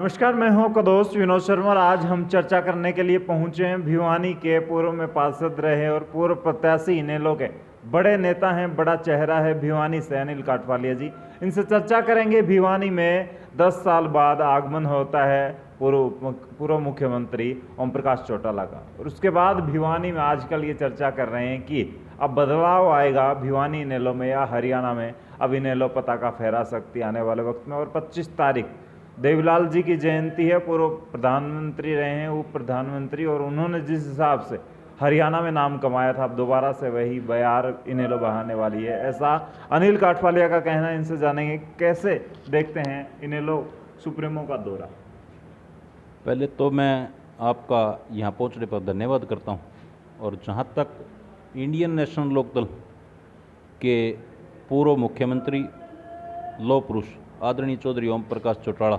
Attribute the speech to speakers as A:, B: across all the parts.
A: नमस्कार, मैं हूं आपका दोस्त विनोद शर्मा और आज हम चर्चा करने के लिए पहुंचे हैं भिवानी के पूर्व में पार्षद रहे और पूर्व प्रत्याशी इनेलो के बड़े नेता हैं, बड़ा चेहरा है भिवानी से अनिल काठवालिया जी। इनसे चर्चा करेंगे। भिवानी में 10 साल बाद आगमन होता है पूर्व मुख्यमंत्री ओम प्रकाश चौटाला का, और उसके बाद भिवानी में आजकल ये चर्चा कर रहे हैं कि अब बदलाव आएगा भिवानी इनेलो में या हरियाणा में। अब इनेलो पताका फहरा सकती है आने वाले वक्त में। और 25 तारीख देवीलाल जी की जयंती है। पूर्व प्रधानमंत्री रहे हैं, उप प्रधानमंत्री, और उन्होंने जिस हिसाब से हरियाणा में नाम कमाया था, अब दोबारा से वही बयार इनेलो बहाने वाली है, ऐसा अनिल काठवालिया का कहना है। इनसे जानेंगे कैसे देखते हैं इनेलो सुप्रीमो का दौरा।
B: पहले तो मैं आपका यहाँ पहुँचने पर धन्यवाद करता हूँ। और जहाँ तक इंडियन नेशनल लोकदल के पूर्व मुख्यमंत्री लौह पुरुष आदरणीय चौधरी ओम प्रकाश चौटाला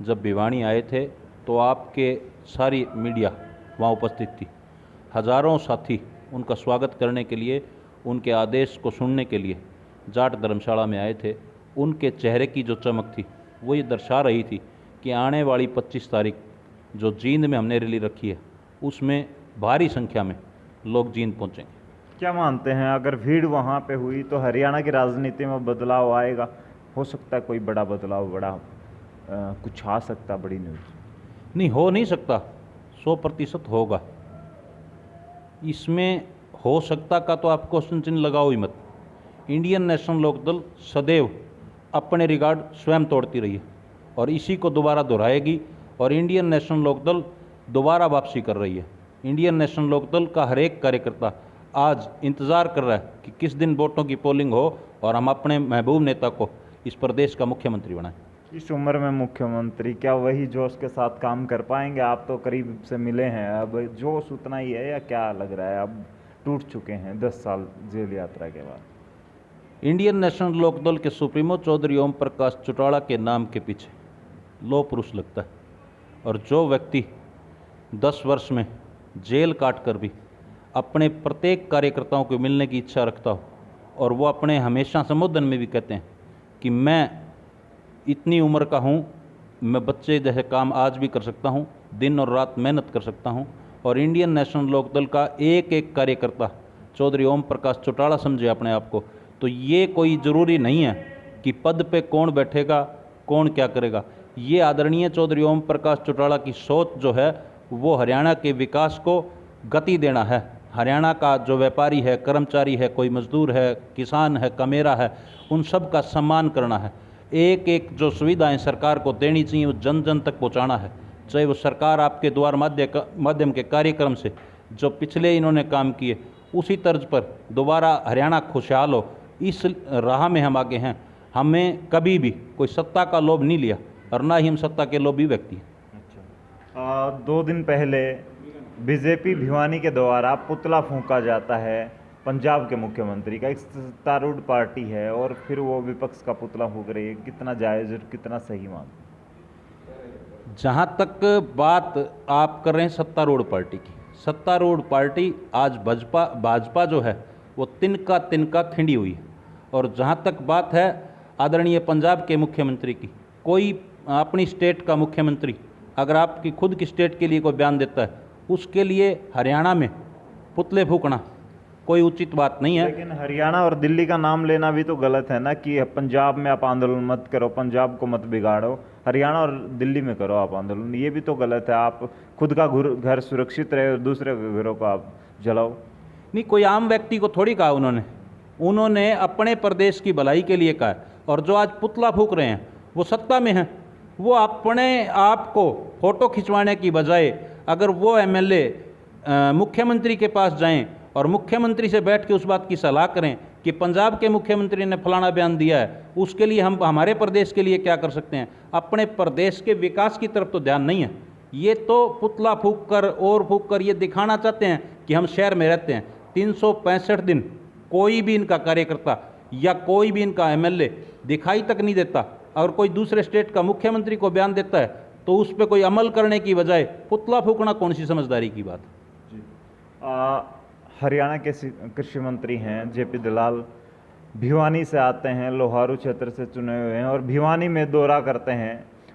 B: जब भिवानी आए थे तो आपके सारी मीडिया वहाँ उपस्थित थी। हज़ारों साथी उनका स्वागत करने के लिए, उनके आदेश को सुनने के लिए जाट धर्मशाला में आए थे। उनके चेहरे की जो चमक थी वो ये दर्शा रही थी कि आने वाली 25 तारीख जो जींद में हमने रैली रखी है उसमें भारी संख्या में लोग जींद पहुँचेंगे।
A: क्या मानते हैं, अगर भीड़ वहाँ पे हुई तो हरियाणा की राजनीति में बदलाव आएगा? हो सकता है कोई बड़ा बदलाव, कुछ आ सकता, बड़ी न्यूज़?
B: नहीं, हो नहीं सकता, 100% होगा। इसमें हो सकता का तो आप क्वेश्चन चिन्ह लगाओ ही मत। इंडियन नेशनल लोकदल सदैव अपने रिकॉर्ड स्वयं तोड़ती रही है और इसी को दोबारा दोहराएगी। और इंडियन नेशनल लोकदल दोबारा वापसी कर रही है। इंडियन नेशनल लोकदल का हर एक कार्यकर्ता आज इंतज़ार कर रहा है कि किस दिन वोटों की पोलिंग हो और हम अपने महबूब नेता को इस प्रदेश का मुख्यमंत्री बनाएं।
A: इस उम्र में मुख्यमंत्री क्या वही जोश के साथ काम कर पाएंगे? आप तो करीब से मिले हैं, अब जोश उतना ही है या क्या लग रहा है? अब टूट चुके हैं 10 साल जेल यात्रा के बाद।
B: इंडियन नेशनल लोकदल के सुप्रीमो चौधरी ओम प्रकाश चौटाला के नाम के पीछे लौह पुरुष लगता है। और जो व्यक्ति 10 वर्ष में जेल काट कर भी अपने प्रत्येक कार्यकर्ताओं को मिलने की इच्छा रखता हो, और वो अपने हमेशा संबोधन में भी कहते हैं कि मैं इतनी उम्र का हूँ, मैं बच्चे जैसे काम आज भी कर सकता हूँ, दिन और रात मेहनत कर सकता हूँ। और इंडियन नेशनल लोकदल का एक एक कार्यकर्ता चौधरी ओम प्रकाश चौटाला समझे अपने आप को, तो ये कोई ज़रूरी नहीं है कि पद पे कौन बैठेगा, कौन क्या करेगा। ये आदरणीय चौधरी ओम प्रकाश चौटाला की सोच जो है वो हरियाणा के विकास को गति देना है। हरियाणा का जो व्यापारी है, कर्मचारी है, कोई मजदूर है, किसान है, कमेरा है, उन सब का सम्मान करना है। एक एक जो सुविधाएं सरकार को देनी चाहिए वो जन जन तक पहुंचाना है। चाहे वो सरकार आपके द्वार माध्यम के कार्यक्रम से जो पिछले इन्होंने काम किए उसी तर्ज पर दोबारा हरियाणा खुशहाल हो, इस राह में हम आगे हैं। हमें कभी भी कोई सत्ता का लोभ नहीं लिया और ना ही हम सत्ता के लोभी व्यक्ति हैं।
A: अच्छा, 2 दिन पहले बीजेपी भिवानी के द्वारा पुतला फूंका जाता है पंजाब के मुख्यमंत्री का। एक सत्तारूढ़ पार्टी है और फिर वो विपक्ष का पुतला फूंक रही है। कितना जायज़ और कितना सही मानते?
B: जहाँ तक बात आप कर रहे हैं सत्तारूढ़ पार्टी की, सत्तारूढ़ पार्टी आज भाजपा जो है वो तिनका खिंडी हुई है। और जहाँ तक बात है आदरणीय पंजाब के मुख्यमंत्री की, कोई अपनी स्टेट का मुख्यमंत्री अगर आपकी खुद की स्टेट के लिए कोई बयान देता है, उसके लिए हरियाणा में पुतले फूंकना कोई उचित बात नहीं है।
A: लेकिन हरियाणा और दिल्ली का नाम लेना भी तो गलत है ना, कि पंजाब में आप आंदोलन मत करो, पंजाब को मत बिगाड़ो, हरियाणा और दिल्ली में करो आप आंदोलन। ये भी तो गलत है। आप खुद का घर सुरक्षित रहे और दूसरे घरों को आप जलाओ।
B: नहीं, कोई आम व्यक्ति को थोड़ी कहा उन्होंने अपने प्रदेश की भलाई के लिए कहा। और जो आज पुतला फूंक रहे हैं वो सत्ता में हैं, वो अपने आप को फोटो खिंचवाने की बजाय अगर वो एमएलए मुख्यमंत्री के पास जाएं और मुख्यमंत्री से बैठ के उस बात की सलाह करें कि पंजाब के मुख्यमंत्री ने फलाना बयान दिया है, उसके लिए हम हमारे प्रदेश के लिए क्या कर सकते हैं, अपने प्रदेश के विकास की तरफ तो ध्यान नहीं है। ये तो पुतला फूंक कर ये दिखाना चाहते हैं कि हम शहर में रहते हैं। 365 दिन कोई भी इनका कार्यकर्ता या कोई भी इनका एमएलए दिखाई तक नहीं देता, और कोई दूसरे स्टेट का मुख्यमंत्री को बयान देता है तो उस पर कोई अमल करने की बजाय पुतला फूंकना कौन सी समझदारी की बात
A: जी। हरियाणा के कृषि मंत्री हैं जेपी दलाल, भिवानी से आते हैं, लोहारू क्षेत्र से चुने हुए हैं और भिवानी में दौरा करते हैं।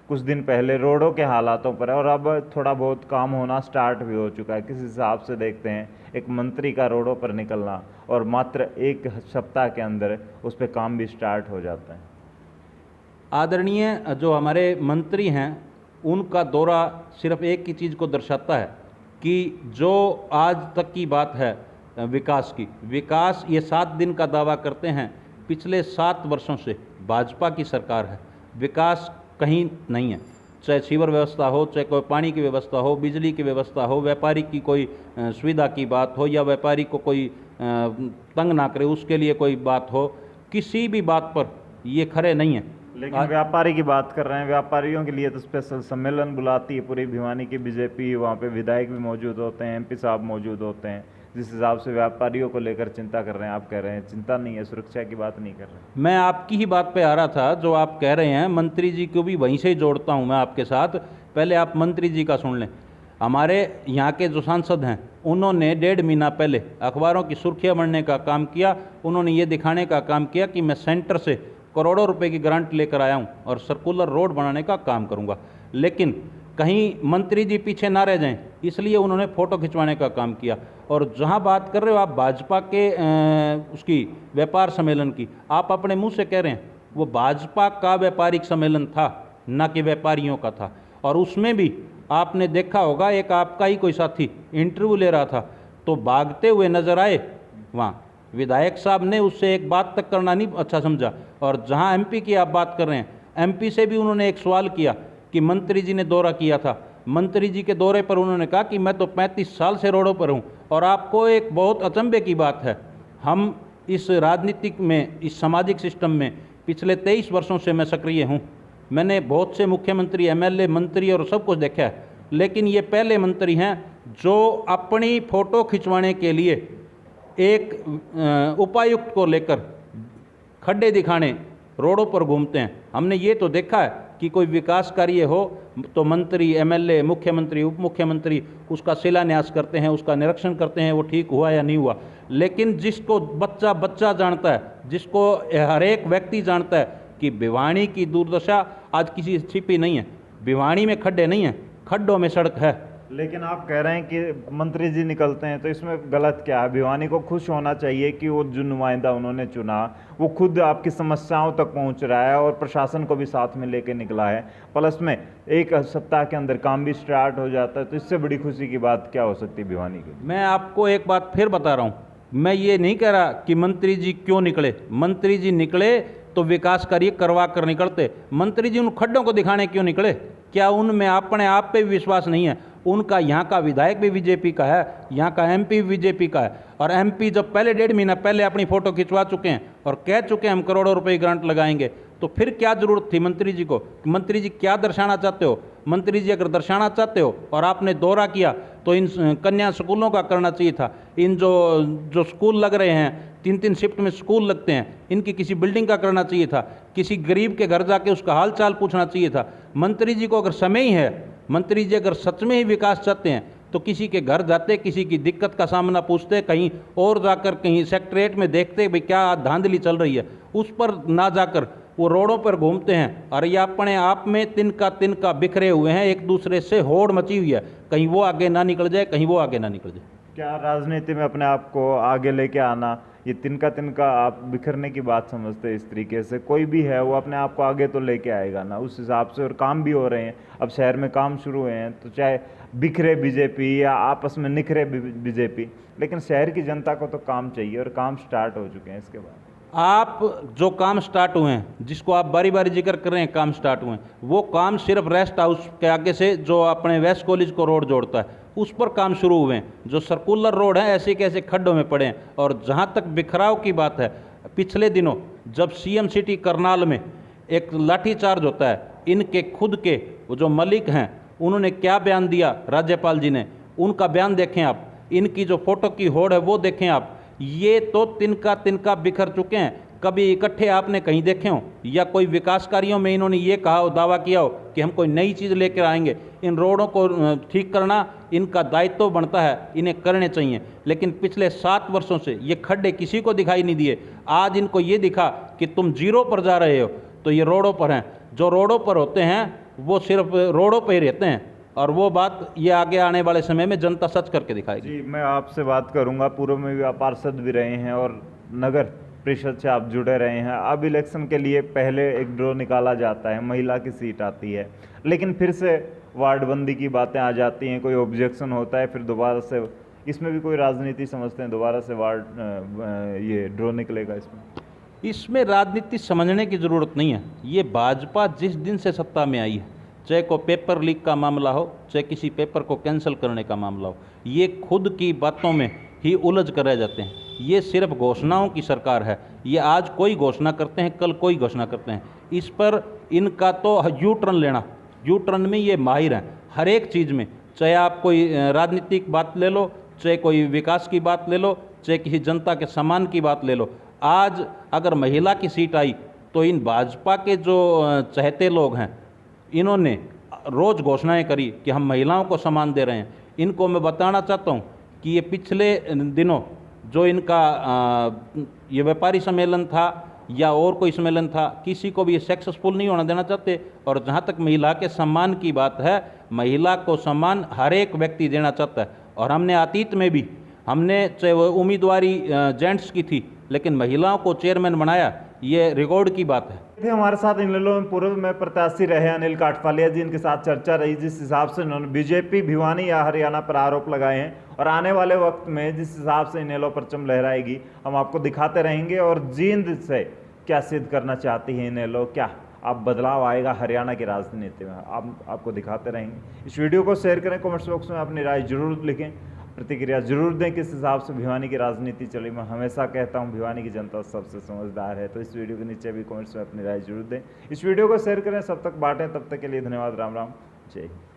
A: कुछ दिन पहले रोडों के हालातों पर है और अब थोड़ा बहुत काम होना स्टार्ट भी हो चुका है। किस हिसाब से देखते हैं एक मंत्री का रोडों पर निकलना और मात्र एक सप्ताह के अंदर उस पर काम भी स्टार्ट हो जाता है?
B: आदरणीय जो हमारे मंत्री हैं उनका दौरा सिर्फ एक ही चीज़ को दर्शाता है कि जो आज तक की बात है विकास की, विकास ये 7 दिन का दावा करते हैं, पिछले 7 वर्षों से भाजपा की सरकार है, विकास कहीं नहीं है। चाहे सीवर व्यवस्था हो, चाहे कोई पानी की व्यवस्था हो, बिजली की व्यवस्था हो, व्यापारी की कोई सुविधा की बात हो या व्यापारी को कोई तंग ना करे उसके लिए कोई बात हो, किसी भी बात पर ये खरे नहीं है।
A: लेकिन व्यापारी की बात कर रहे हैं, व्यापारियों के लिए तो स्पेशल सम्मेलन बुलाती है पूरी भिवानी की बीजेपी, वहाँ पे विधायक भी मौजूद होते हैं, एमपी साहब मौजूद होते हैं। जिस हिसाब से व्यापारियों को लेकर चिंता कर रहे हैं, आप कह रहे हैं चिंता नहीं है, सुरक्षा की बात नहीं कर रहे।
B: मैं आपकी ही बात पे आ रहा था, जो आप कह रहे हैं मंत्री जी को भी वहीं से ही जोड़ता हूँ मैं आपके साथ। पहले आप मंत्री जी का सुन लें। हमारे यहाँ के जो सांसद हैं उन्होंने 1.5 महीना पहले अखबारों की सुर्खियाँ बढ़ने का काम किया। उन्होंने ये दिखाने का काम किया कि मैं सेंटर से करोड़ों रुपए की ग्रांट लेकर आया हूँ और सर्कुलर रोड बनाने का काम करूँगा। लेकिन कहीं मंत्री जी पीछे ना रह जाएं, इसलिए उन्होंने फ़ोटो खिंचवाने का काम किया। और जहाँ बात कर रहे हो आप भाजपा के उसकी व्यापार सम्मेलन की, आप अपने मुंह से कह रहे हैं, वो भाजपा का व्यापारिक सम्मेलन था, ना कि व्यापारियों का था। और उसमें भी आपने देखा होगा एक आपका ही कोई साथी इंटरव्यू ले रहा था तो भागते हुए नजर आए। वहाँ विधायक साहब ने उससे एक बात तक करना नहीं अच्छा समझा। और जहाँ एमपी की आप बात कर रहे हैं, एमपी से भी उन्होंने एक सवाल किया कि मंत्री जी ने दौरा किया था। मंत्री जी के दौरे पर उन्होंने कहा कि मैं तो 35 साल से रोडों पर हूँ। और आपको एक बहुत अचंभे की बात है, हम इस राजनीतिक में, इस सामाजिक सिस्टम में पिछले 23 वर्षों से मैं सक्रिय हूँ। मैंने बहुत से मुख्यमंत्री, एमएलए, मंत्री और सब कुछ देखा है, लेकिन ये पहले मंत्री हैं जो अपनी फ़ोटो खिंचवाने के लिए एक उपायुक्त को लेकर खड्डे दिखाने रोडों पर घूमते हैं। हमने ये तो देखा है कि कोई विकास कार्य हो तो मंत्री, एमएलए, मुख्यमंत्री, उप मुख्यमंत्री उसका शिलान्यास करते हैं, उसका निरीक्षण करते हैं वो ठीक हुआ या नहीं हुआ। लेकिन जिसको बच्चा बच्चा जानता है, जिसको हर एक व्यक्ति जानता है कि भिवानी की दुर्दशा आज किसी छिपी नहीं है, भिवानी में खड्डे नहीं हैं, खड्डों में सड़क है।
A: लेकिन आप कह रहे हैं कि मंत्री जी निकलते हैं, तो इसमें गलत क्या है? भिवानी को खुश होना चाहिए कि वो जो नुमाइंदा उन्होंने चुना वो खुद आपकी समस्याओं तक पहुंच रहा है और प्रशासन को भी साथ में लेके निकला है, प्लस में एक सप्ताह के अंदर काम भी स्टार्ट हो जाता है, तो इससे बड़ी खुशी की बात क्या हो सकती है भिवानी की?
B: मैं आपको एक बात फिर बता रहा हूँ, मैं ये नहीं कह रहा कि मंत्री जी क्यों निकले। मंत्री जी निकले तो विकास कार्य करवा कर निकलते। मंत्री जी उन खड्डों को दिखाने क्यों निकले? क्या उनमें अपने आप पे भी विश्वास नहीं है? उनका यहाँ का विधायक भी बीजेपी का है, यहाँ का एमपी भी बीजेपी का है। और एमपी जब पहले 1.5 महीना पहले अपनी फ़ोटो खिंचवा चुके हैं और कह चुके हैं हम करोड़ों रुपए ग्रांट लगाएंगे, तो फिर क्या ज़रूरत थी मंत्री जी को? मंत्री जी क्या दर्शाना चाहते हो? मंत्री जी अगर दर्शाना चाहते हो और आपने दौरा किया तो इन कन्या स्कूलों का करना चाहिए था। इन जो स्कूल लग रहे हैं, 3-3 शिफ्ट में स्कूल लगते हैं, इनकी किसी बिल्डिंग का करना चाहिए था। किसी गरीब के घर जाके उसका हाल चाल पूछना चाहिए था। मंत्री जी को अगर समय ही है, मंत्री जी अगर सच में ही विकास चाहते हैं तो किसी के घर जाते, किसी की दिक्कत का सामना पूछते, कहीं और जाकर कहीं सेक्रेटरीट में देखते भाई क्या धांधली चल रही है, उस पर ना जाकर वो रोडों पर घूमते हैं। और ये अपने आप में तिनका बिखरे हुए हैं, एक दूसरे से होड़ मची हुई है, कहीं वो आगे ना निकल जाए, कहीं वो आगे ना निकल जाए।
A: क्या राजनीति में अपने आप को आगे लेके आना ये तिनका आप बिखरने की बात समझते हैं? इस तरीके से कोई भी है वो अपने आप को आगे तो लेके आएगा ना, उस हिसाब से। और काम भी हो रहे हैं, अब शहर में काम शुरू हुए हैं, तो चाहे बिखरे बीजेपी या आपस में निखरे बीजेपी, लेकिन शहर की जनता को तो काम चाहिए और काम स्टार्ट हो चुके हैं। इसके बाद
B: आप जो काम स्टार्ट हुए हैं, जिसको आप बारी बारी जिक्र कर रहे हैं काम स्टार्ट हुए हैं, वो काम सिर्फ रेस्ट हाउस के आगे से जो अपने वेस्ट कॉलेज को रोड जोड़ता है उस पर काम शुरू हुए हैं। जो सर्कुलर रोड है ऐसे कैसे खड्डों में पड़े हैं। और जहाँ तक बिखराव की बात है, पिछले दिनों जब सीएम सिटी करनाल में एक लाठीचार्ज होता है, इनके खुद के वो जो मलिक हैं उन्होंने क्या बयान दिया, राज्यपाल जी ने, उनका बयान देखें आप, इनकी जो फोटो की होड़ है वो देखें आप। ये तो तिनका बिखर चुके हैं। कभी इकट्ठे आपने कहीं देखे हो या कोई विकास कार्यों में इन्होंने ये कहा हो, दावा किया हो कि हम कोई नई चीज़ लेकर आएंगे? इन रोडों को ठीक करना इनका दायित्व बनता है, इन्हें करने चाहिए। लेकिन पिछले 7 वर्षों से ये खड्डे किसी को दिखाई नहीं दिए। आज इनको ये दिखा कि तुम जीरो पर जा रहे हो, तो ये रोडों पर हैं। जो रोडों पर होते हैं वो सिर्फ रोडों पर ही रहते हैं, और वो बात ये आगे आने वाले समय में जनता सच करके दिखाएगी।
A: जी, मैं आपसे बात करूंगा। पूर्व में भी आप पार्षद भी रहे हैं और नगर परिषद से आप जुड़े रहे हैं। अब इलेक्शन के लिए पहले एक ड्रॉ निकाला जाता है, महिला की सीट आती है, लेकिन फिर से वार्डबंदी की बातें आ जाती हैं, कोई ऑब्जेक्शन होता है, फिर दोबारा से इसमें भी कोई राजनीति समझते हैं, दोबारा से ये ड्रॉ निकलेगा इसमें?
B: इसमें राजनीति समझने की ज़रूरत नहीं है। ये भाजपा जिस दिन से सत्ता में आई है, चाहे को पेपर लीक का मामला हो, चाहे किसी पेपर को कैंसिल करने का मामला हो, ये खुद की बातों में ही उलझ कर रह जाते हैं। ये सिर्फ घोषणाओं की सरकार है। ये आज कोई घोषणा करते हैं, कल कोई घोषणा करते हैं। इस पर इनका तो यू टर्न लेना, यू टर्न में ये माहिर हैं हर एक चीज़ में। चाहे आप कोई राजनीतिक बात ले लो, चाहे कोई विकास की बात ले लो, चाहे किसी जनता के सम्मान की बात ले लो। आज अगर महिला की सीट आई तो इन भाजपा के जो चहेते लोग हैं, इन्होंने रोज़ घोषणाएं करी कि हम महिलाओं को सम्मान दे रहे हैं। इनको मैं बताना चाहता हूं कि ये पिछले दिनों जो इनका ये व्यापारी सम्मेलन था या और कोई सम्मेलन था, किसी को भी ये सक्सेसफुल नहीं होना देना चाहते। और जहाँ तक महिला के सम्मान की बात है, महिला को सम्मान हर एक व्यक्ति देना चाहता है। और हमने अतीत में भी चाहे वो उम्मीदवारी जेंट्स की थी, लेकिन महिलाओं को चेयरमैन बनाया, ये रिकॉर्ड की बात है।
A: थे हमारे साथ इनेलो में पूर्व में प्रत्याशी रहे अनिल काठपालिया जी, इनके साथ चर्चा रही जिस हिसाब से उन्होंने बीजेपी भिवानी या हरियाणा पर आरोप लगाए हैं, और आने वाले वक्त में जिस हिसाब से इनेलो परचम लहराएगी हम आपको दिखाते रहेंगे। और जींद से क्या सिद्ध करना चाहती है इनेलो, क्या अब बदलाव आएगा हरियाणा की राजनीति में, आपको दिखाते रहेंगे। इस वीडियो को शेयर करें, कमेंट्स बॉक्स में अपनी राय जरूर लिखें, प्रतिक्रिया जरूर दें किस हिसाब से भिवानी की राजनीति चली। मैं हमेशा कहता हूं भिवानी की जनता सबसे समझदार है। तो इस वीडियो के नीचे भी कमेंट्स में अपनी राय जरूर दें, इस वीडियो को शेयर करें, सब तक बांटें। तब तक के लिए धन्यवाद। राम राम, जय हिंद।